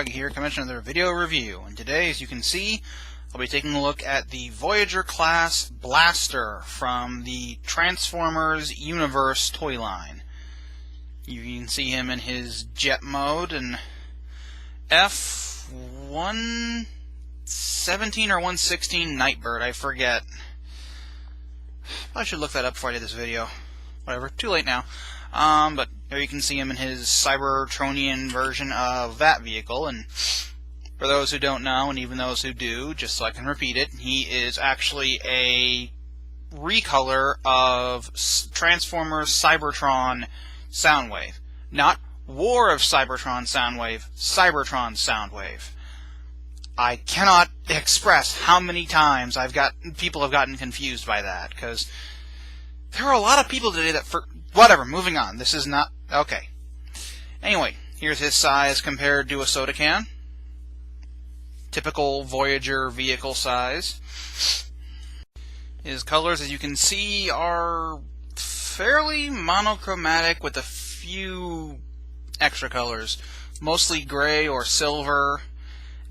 Here, coming to another video review, and today, as you can see, I'll be taking a look at the Voyager Class Blaster from the Transformers Universe toy line. You can see him in his jet mode and F-117 or 116 Nightbird, I forget. I should look that up before I did this video. Whatever, too late now. But there you can see him in his Cybertronian version of that vehicle, and for those who don't know, and even those who do, just so I can repeat it, he is actually a recolor of Transformers Cybertron Soundwave. Not War of Cybertron Soundwave, Cybertron Soundwave. I cannot express how many times people have gotten confused by that, because there are a lot of people today that whatever, moving on. This is not... okay. Anyway, here's his size compared to a soda can. Typical Voyager vehicle size. His colors, as you can see, are fairly monochromatic with a few extra colors. Mostly gray or silver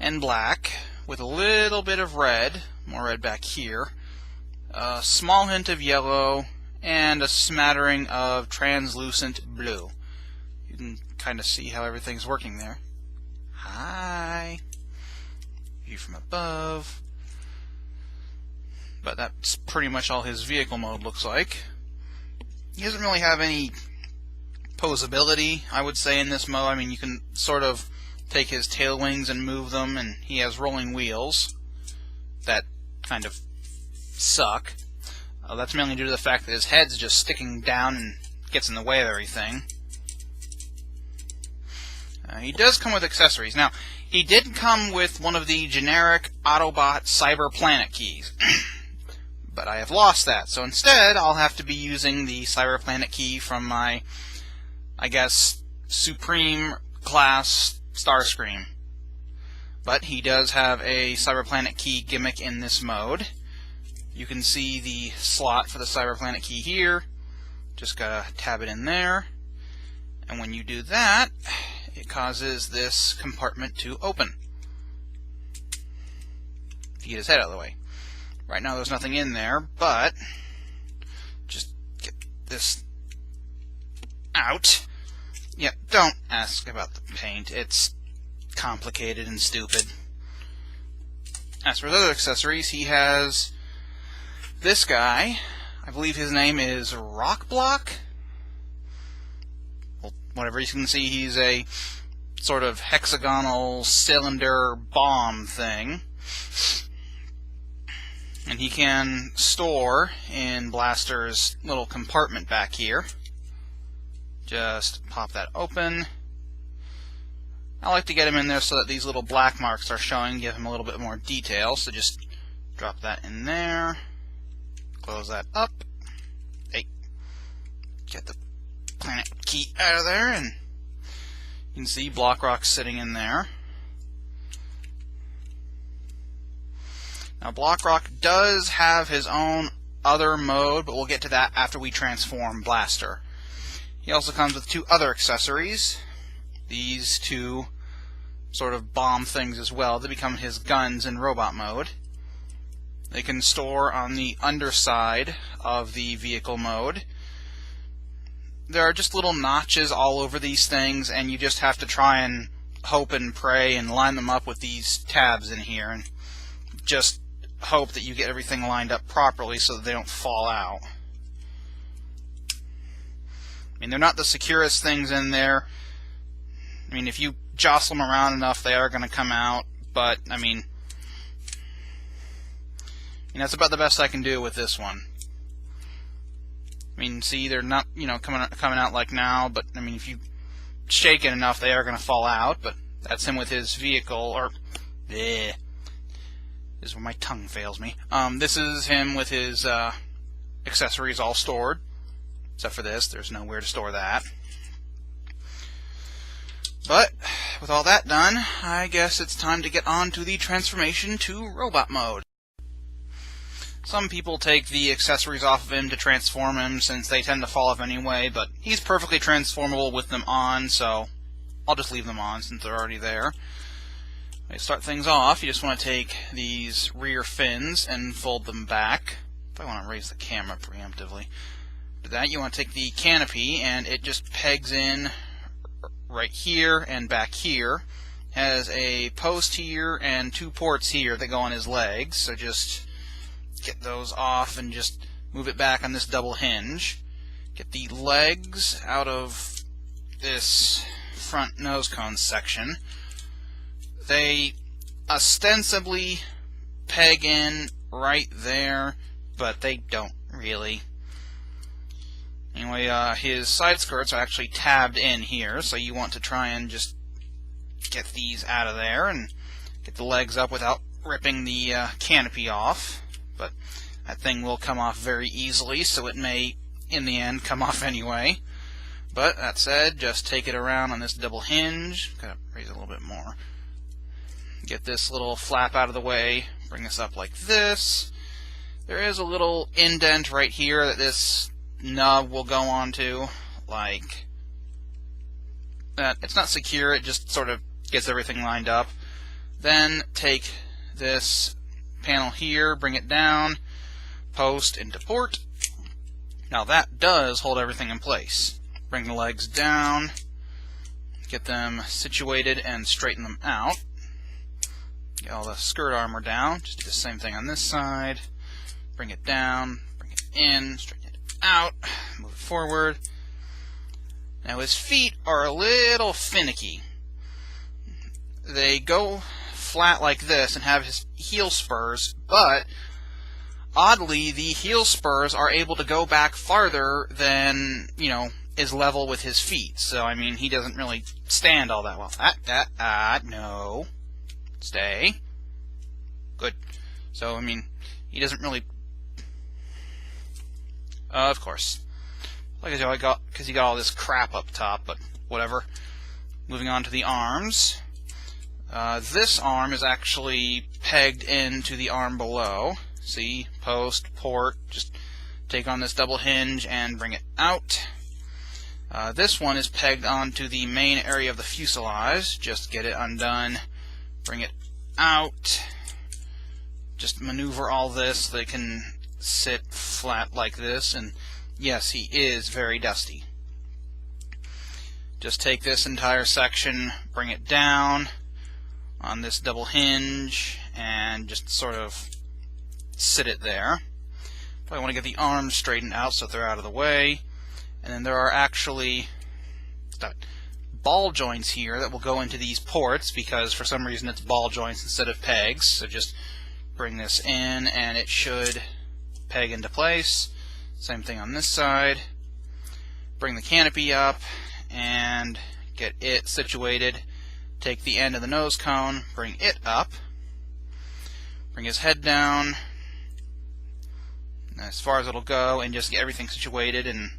and black, with a little bit of red. More red back here. A small hint of yellow, and a smattering of translucent blue. You can kind of see how everything's working there. Hi! View from above. But that's pretty much all his vehicle mode looks like. He doesn't really have any posability, I would say, in this mode. I mean, you can sort of take his tail wings and move them, and he has rolling wheels that kind of suck. That's mainly due to the fact that his head's just sticking down and gets in the way of everything. He does come with accessories. Now, he did come with one of the generic Autobot Cyber Planet keys. But I have lost that, so instead I'll have to be using the Cyber Planet key from my, I guess, Supreme Class Starscream. But he does have a Cyber Planet key gimmick in this mode. You can see the slot for the Cyber Planet key here. Just gotta tab it in there. And when you do that, it causes this compartment to open. If you get his head out of the way. Right now there's nothing in there, but just get this out. Yeah, don't ask about the paint. It's complicated and stupid. As for his other accessories, he has this guy. I believe his name is Rock Block. Well, whatever, you can see he's a sort of hexagonal cylinder bomb thing. And he can store in Blaster's little compartment back here. Just pop that open. I like to get him in there so that these little black marks are showing, give him a little bit more detail. So just drop that in there. Close that up. Hey, get the planet key out of there, and you can see Block Rock sitting in there. Now, Block Rock does have his own other mode, but we'll get to that after we transform Blaster. He also comes with two other accessories. These two sort of bomb things as well. They become his guns in robot mode. They can store on the underside of the vehicle mode. There are just little notches all over these things, and you just have to try and hope and pray and line them up with these tabs in here, and just hope that you get everything lined up properly so that they don't fall out. I mean, they're not the securest things in there. I mean, if you jostle them around enough, they are going to come out, but, I mean, that's about the best I can do with this one. I mean, see, they're not, coming out like now, but, I mean, if you shake it enough, they are going to fall out, but that's him with his vehicle, or, bleh. This is where my tongue fails me. This is him with his accessories all stored, except for this. There's nowhere to store that. But with all that done, I guess it's time to get on to the transformation to robot mode. Some people take the accessories off of him to transform him, since they tend to fall off anyway, but he's perfectly transformable with them on, so I'll just leave them on since they're already there. To start things off, you just want to take these rear fins and fold them back. If I want to raise the camera preemptively. To that, you want to take the canopy, and it just pegs in right here and back here. Has a post here and 2 ports here that go on his legs, so just get those off and just move it back on this double hinge. Get the legs out of this front nose cone section. They ostensibly peg in right there, but they don't really. Anyway, his side skirts are actually tabbed in here, so you want to try and just get these out of there and get the legs up without ripping the canopy off. But that thing will come off very easily, so it may, in the end, come off anyway. But that said, just take it around on this double hinge. Gotta raise it a little bit more. Get this little flap out of the way. Bring this up like this. There is a little indent right here that this nub will go onto, like that. It's not secure, it just sort of gets everything lined up. Then take this panel here, bring it down, post into port. Now that does hold everything in place. Bring the legs down, get them situated and straighten them out. Get all the skirt armor down, just do the same thing on this side. Bring it down, bring it in, straighten it out, move it forward. Now his feet are a little finicky. They go flat like this and have his heel spurs, but oddly the heel spurs are able to go back farther than, is level with his feet. So, I mean, he doesn't really stand all that well. No. Stay. Good. So, I mean, he doesn't really... of course. Like I said, because he got all this crap up top, but whatever. Moving on to the arms. This arm is actually pegged into the arm below. See? Post, port, just take on this double hinge and bring it out. This one is pegged onto the main area of the fuselage. Just get it undone, bring it out. Just maneuver all this so they can sit flat like this, and yes, he is very dusty. Just take this entire section, bring it down on this double hinge, and just sort of sit it there. I want to get the arms straightened out so they're out of the way. And then there are actually ball joints here that will go into these ports, because for some reason it's ball joints instead of pegs. So just bring this in and it should peg into place. Same thing on this side. Bring the canopy up and get it situated. Take the end of the nose cone, bring it up. Bring his head down as far as it'll go, and just get everything situated, and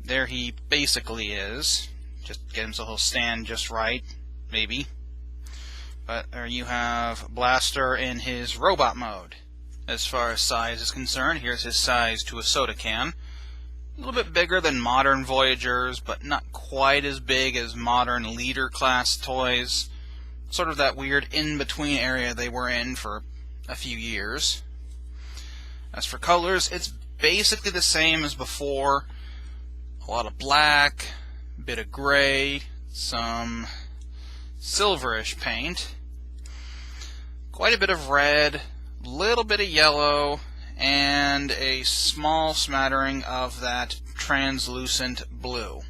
there he basically is. Just get him so he'll stand just right, maybe. But there you have Blaster in his robot mode. As far as size is concerned, here's his size to a soda can. A little bit bigger than modern Voyagers, but not quite as big as modern leader class toys. Sort of that weird in-between area they were in for a few years. As for colors, it's basically the same as before. A lot of black, a bit of gray, some silverish paint, quite a bit of red, a little bit of yellow, and a small smattering of that translucent blue.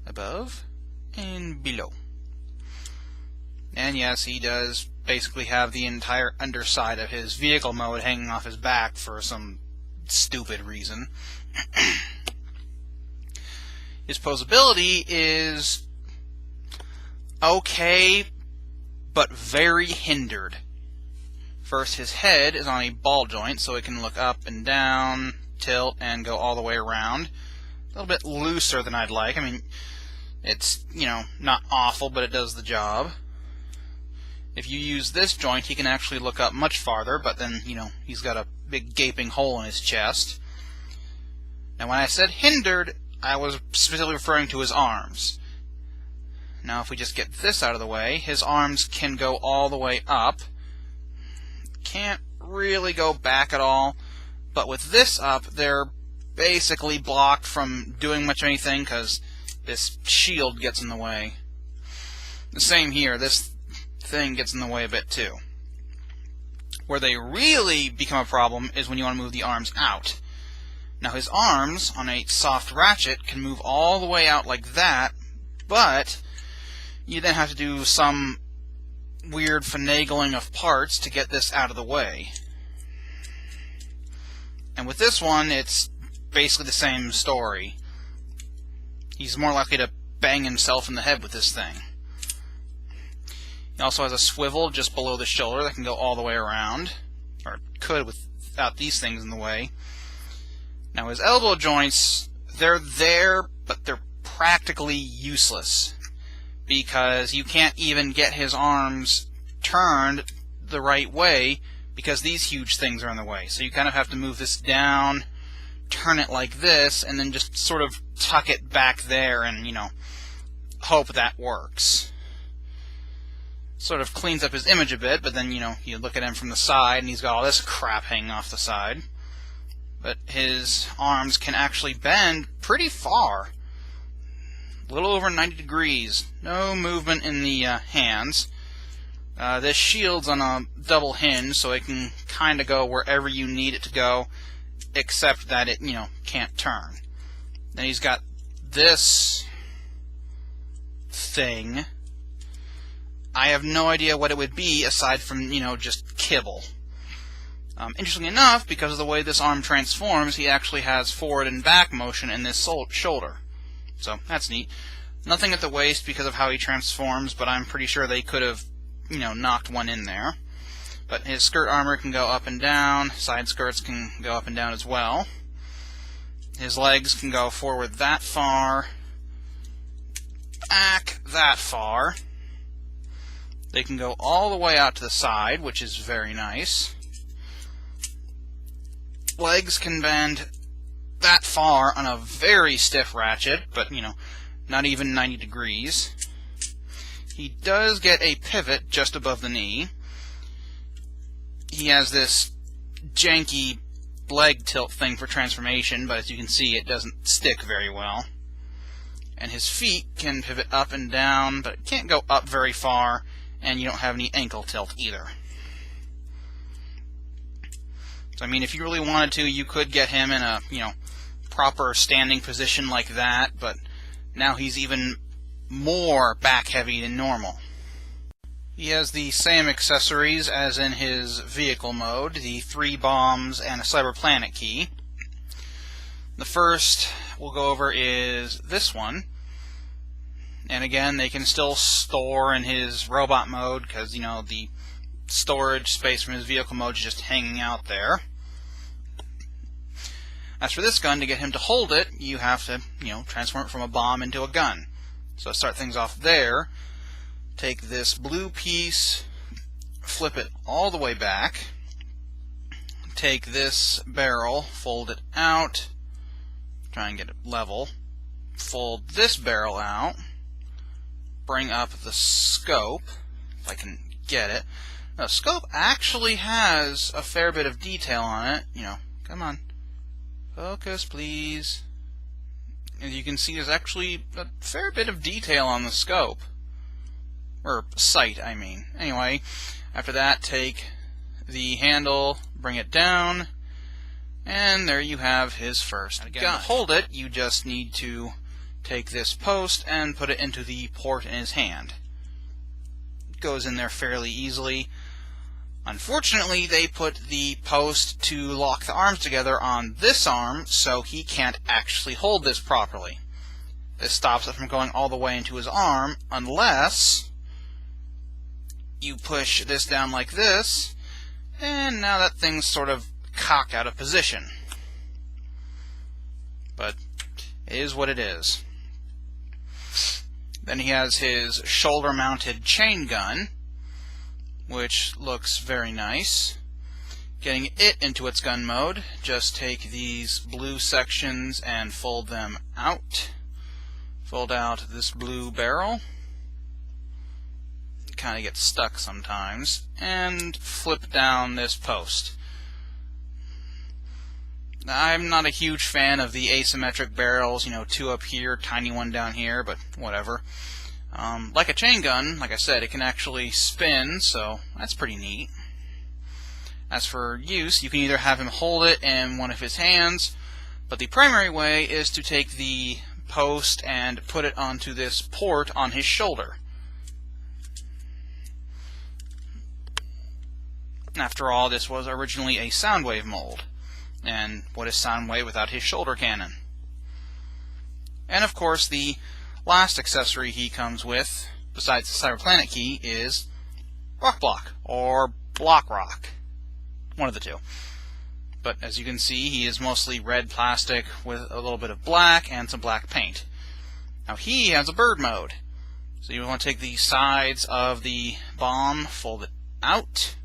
Above and below. And yes, he does basically have the entire underside of his vehicle mode hanging off his back for some stupid reason. His posability is okay, but very hindered. First, his head is on a ball joint, so it can look up and down, tilt, and go all the way around. A little bit looser than I'd like. I mean, it's, not awful, but it does the job. If you use this joint, he can actually look up much farther, but then, he's got a big gaping hole in his chest. Now, when I said hindered, I was specifically referring to his arms. Now, if we just get this out of the way, his arms can go all the way up. Can't really go back at all, but with this up, they're basically blocked from doing much of anything because this shield gets in the way. The same here, this thing gets in the way a bit too. Where they really become a problem is when you want to move the arms out. Now his arms, on a soft ratchet, can move all the way out like that, but you then have to do some weird finagling of parts to get this out of the way. And with this one, it's basically the same story. He's more likely to bang himself in the head with this thing. He also has a swivel just below the shoulder that can go all the way around, or could without these things in the way. Now his elbow joints, they're there, but they're practically useless, because you can't even get his arms turned the right way because these huge things are in the way. So you kind of have to move this down, turn it like this, and then just sort of tuck it back there and, hope that works. Sort of cleans up his image a bit, but then, you look at him from the side and he's got all this crap hanging off the side. But his arms can actually bend pretty far. A little over 90 degrees. No movement in the hands. This shield's on a double hinge, so it can kind of go wherever you need it to go, except that it, can't turn. Then he's got this thing. I have no idea what it would be aside from, just kibble. Interestingly enough, because of the way this arm transforms, he actually has forward and back motion in this shoulder. So, that's neat. Nothing at the waist because of how he transforms, but I'm pretty sure they could have, knocked one in there. But his skirt armor can go up and down, side skirts can go up and down as well. His legs can go forward that far, back that far. They can go all the way out to the side, which is very nice. Legs can bend that far on a very stiff ratchet, but, not even 90 degrees. He does get a pivot just above the knee. He has this janky leg tilt thing for transformation, but as you can see, it doesn't stick very well. And his feet can pivot up and down, but it can't go up very far, and you don't have any ankle tilt either. So, if you really wanted to, you could get him in a, proper standing position like that, but now he's even more back-heavy than normal. He has the same accessories as in his vehicle mode, the 3 bombs and a cyber planet key. The first we'll go over is this one. And again, they can still store in his robot mode because, the storage space from his vehicle mode is just hanging out there. As for this gun, to get him to hold it, you have to, transform it from a bomb into a gun. So to start things off there, take this blue piece, flip it all the way back, take this barrel, fold it out, try and get it level, fold this barrel out, bring up the scope, if I can get it. Now, the scope actually has a fair bit of detail on it. Come on. Focus, please. As you can see, there's actually a fair bit of detail on the scope. Or sight, I mean. Anyway, after that, take the handle, bring it down, and there you have his first gun. To hold it, you just need to take this post and put it into the port in his hand. It goes in there fairly easily. Unfortunately, they put the post to lock the arms together on this arm, so he can't actually hold this properly. This stops it from going all the way into his arm, unless you push this down like this, and now that thing's sort of cocked out of position. But it is what it is. Then he has his shoulder-mounted chain gun, which looks very nice. Getting it into its gun mode, just take these blue sections and fold them out. Fold out this blue barrel. It kind of gets stuck sometimes. And flip down this post. I'm not a huge fan of the asymmetric barrels, you know, two up here, tiny one down here, but whatever. Like a chain gun, like I said, it can actually spin, so that's pretty neat. As for use, you can either have him hold it in one of his hands, but the primary way is to take the post and put it onto this port on his shoulder. After all, this was originally a Soundwave mold, and what is Soundwave without his shoulder cannon? And of course, the last accessory he comes with, besides the Cyberplanet key, is Rock Block, or Block Rock. One of the two. But as you can see, he is mostly red plastic with a little bit of black and some black paint. Now he has a bird mode. So you want to take the sides of the bomb, fold it out,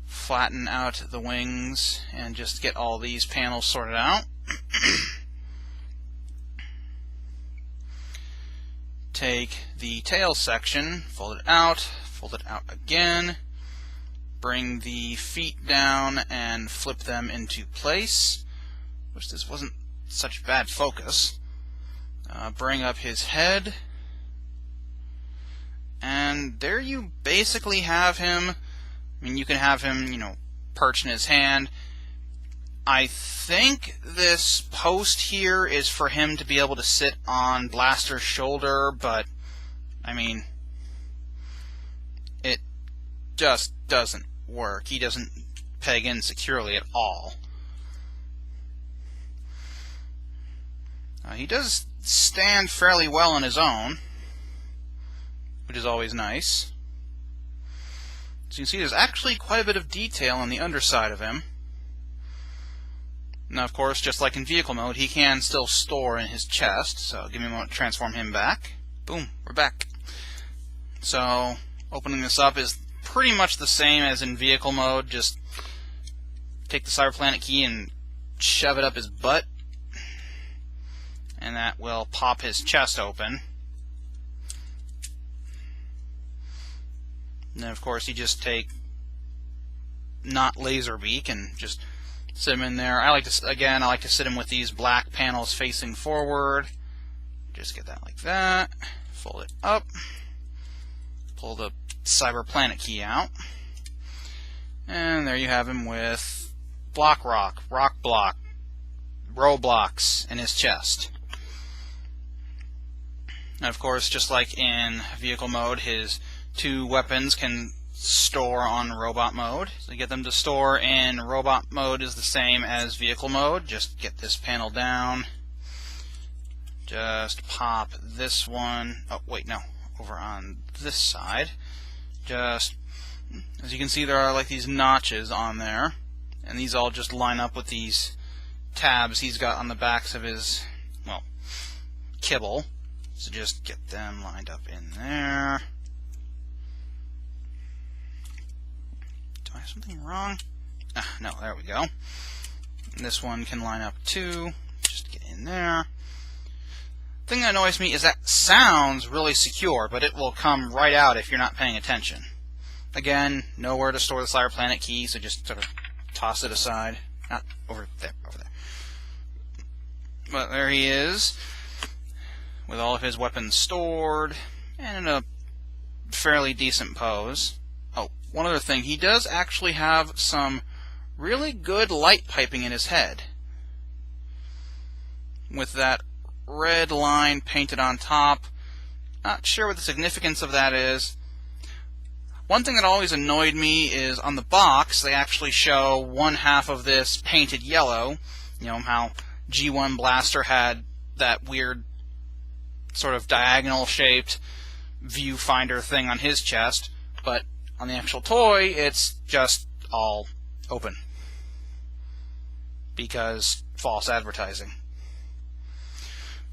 flatten out the wings, and just get all these panels sorted out. Take the tail section, fold it out again. Bring the feet down and flip them into place. Wish this wasn't such bad focus. Bring up his head. And there you basically have him. I mean, you can have him, you know, perched in his hand. I think this post here is for him to be able to sit on Blaster's shoulder, but, I mean, it just doesn't work. He doesn't peg in securely at all. He does stand fairly well on his own, which is always nice. So you can see there's actually quite a bit of detail on the underside of him. Now, of course, just like in vehicle mode, he can still store in his chest, so give me a moment to transform him back. Boom, we're back. So, opening this up is pretty much the same as in vehicle mode. Just take the Cyberplanet key and shove it up his butt, and that will pop his chest open. And then, of course, you just take not Laserbeak and just sit him in there. I like to sit him with these black panels facing forward. Just get that like that. Fold it up. Pull the Cyberplanet key out, and there you have him with Block Rock, Rock Block, Roblox in his chest. And of course, just like in vehicle mode, his two weapons can store on robot mode. So to get them to store in robot mode is the same as vehicle mode. Just get this panel down. Just pop this one. Oh, wait, no. Over on this side. Just, as you can see, there are like these notches on there, and these all just line up with these tabs he's got on the backs of his, well, kibble. So just get them lined up in there. Do I have something wrong? Ah, no, there we go. And this one can line up too. Just get in there. The thing that annoys me is that sounds really secure, but it will come right out if you're not paying attention. Again, nowhere to store the Cyberplanet key, so just sort of toss it aside. Not over there, over there. But there he is, with all of his weapons stored, and in a fairly decent pose. Oh, one other thing, he does actually have some really good light piping in his head. With that red line painted on top. Not sure what the significance of that is. One thing that always annoyed me is on the box they actually show one half of this painted yellow. You know how G1 Blaster had that weird sort of diagonal shaped viewfinder thing on his chest, but on the actual toy it's just all open because false advertising.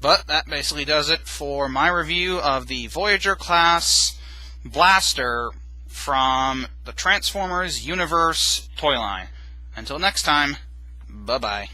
But that basically does it for my review of the Voyager Class Blaster from the Transformers Universe toy line. Until next time, bye-bye.